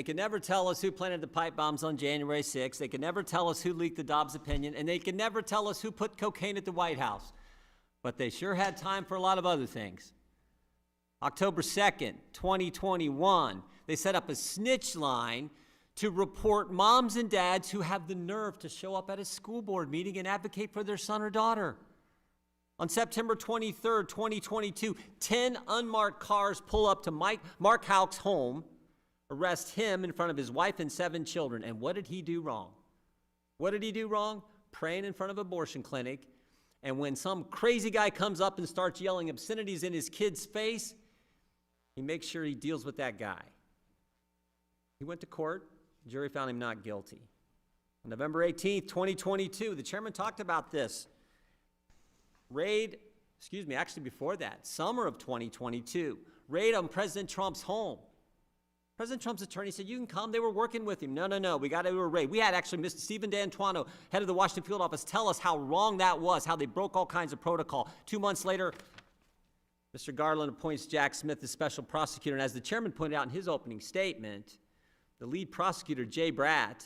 They can never tell us who planted the pipe bombs on January 6th. They can never tell us who leaked the Dobbs opinion, and they can never tell us who put cocaine at the White House. But they sure had time for a lot of other things. October 2nd, 2021, they set up a snitch line to report moms and dads who have the nerve to show up at a school board meeting and advocate for their son or daughter. On September 23rd, 2022, 10 unmarked cars pull up to Mark Houck's home, arrest him in front of his wife and 7 children. And what did he do wrong? What did he do wrong? Praying in front of an abortion clinic. And when some crazy guy comes up and starts yelling obscenities in his kid's face, he makes sure he deals with that guy. He went to court. The jury found him not guilty. On November 18th, 2022, the chairman talked about this. Actually before that, summer of 2022, raid on President Trump's home. President Trump's attorney said, you can come. They were working with him. No, we got to do a raid. We had actually Mr. Stephen D'Antuono, head of the Washington field office, tell us how wrong that was, how they broke all kinds of protocol. 2 months later, Mr. Garland appoints Jack Smith as special prosecutor. And as the chairman pointed out in his opening statement, the lead prosecutor, Jay Bratt,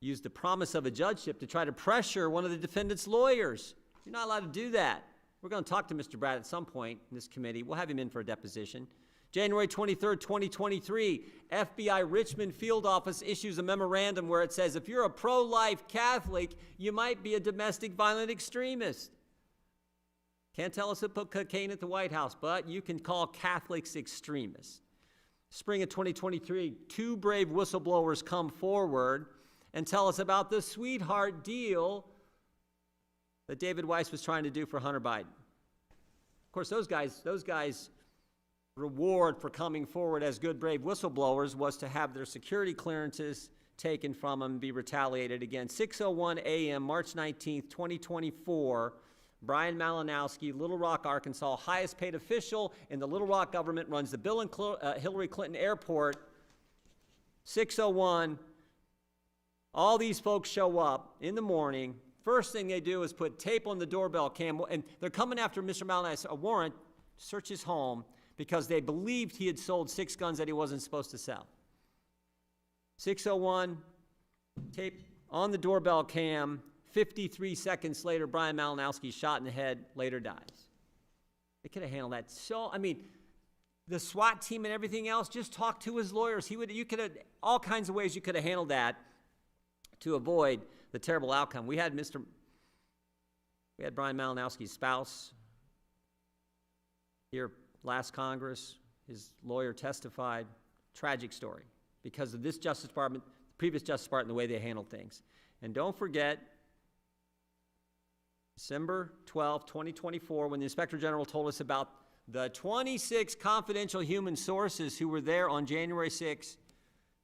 used the promise of a judgeship to try to pressure one of the defendant's lawyers. You're not allowed to do that. We're going to talk to Mr. Bratt at some point in this committee. We'll have him in for a deposition. January 23rd, 2023, FBI Richmond field office issues a memorandum where it says, if you're a pro-life Catholic, you might be a domestic violent extremist. Can't tell us who put cocaine at the White House, but you can call Catholics extremists. Spring of 2023, 2 brave whistleblowers come forward and tell us about the sweetheart deal that David Weiss was trying to do for Hunter Biden. Of course, those guys' reward for coming forward as good, brave whistleblowers was to have their security clearances taken from them and be retaliated against. 6:01 a.m., March 19th, 2024, Brian Malinowski, Little Rock, Arkansas, highest paid official in the Little Rock government, runs the Bill and Hillary Clinton Airport. 6:01, all these folks show up in the morning. First thing they do is put tape on the doorbell cam, and they're coming after Mr. Malinowski, a warrant, search his home, because they believed he had sold 6 guns that he wasn't supposed to sell. 6:01, tape on the doorbell cam. 53 seconds later, Brian Malinowski shot in the head, later dies. They could have handled that. So, the SWAT team and everything else, just talk to his lawyers. You could have, all kinds of ways you could have handled that to avoid the terrible outcome. We had Brian Malinowski's spouse here last Congress. His lawyer testified. Tragic story because of this Justice Department, the previous Justice Department, the way they handled things. And don't forget, December 12, 2024, when the Inspector General told us about the 26 confidential human sources who were there on January 6,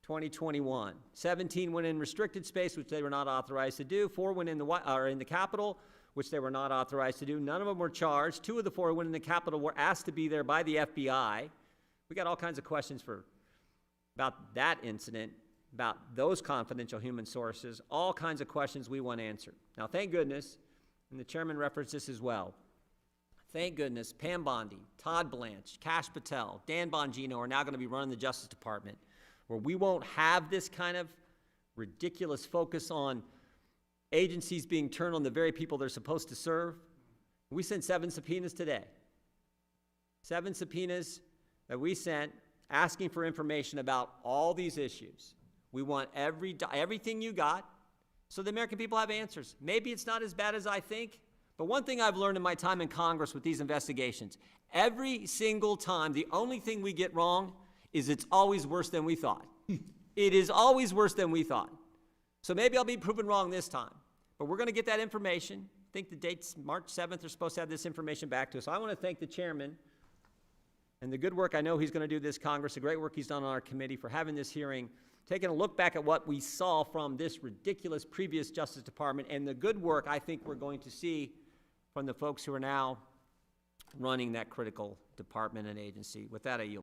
2021. 17 went in restricted space, which they were not authorized to do. 4 went in the Capitol, which they were not authorized to do. None of them were charged. 2 of the 4 who went in the Capitol were asked to be there by the FBI. We got all kinds of questions about that incident, about those confidential human sources, all kinds of questions we want answered. Now, thank goodness, and the chairman referenced this as well, thank goodness Pam Bondi, Todd Blanche, Kash Patel, Dan Bongino are now going to be running the Justice Department, where we won't have this kind of ridiculous focus on agencies being turned on the very people they're supposed to serve. We sent 7 subpoenas today. 7 subpoenas that we sent asking for information about all these issues. We want everything you got so the American people have answers. Maybe it's not as bad as I think, but one thing I've learned in my time in Congress with these investigations, every single time, the only thing we get wrong is it's always worse than we thought. It is always worse than we thought. So maybe I'll be proven wrong this time, but we're going to get that information. I think the date's March 7th. They're supposed to have this information back to us. So I want to thank the chairman and the good work I know he's going to do this Congress, the great work he's done on our committee for having this hearing, taking a look back at what we saw from this ridiculous previous Justice Department and the good work I think we're going to see from the folks who are now running that critical department and agency. With that, I yield.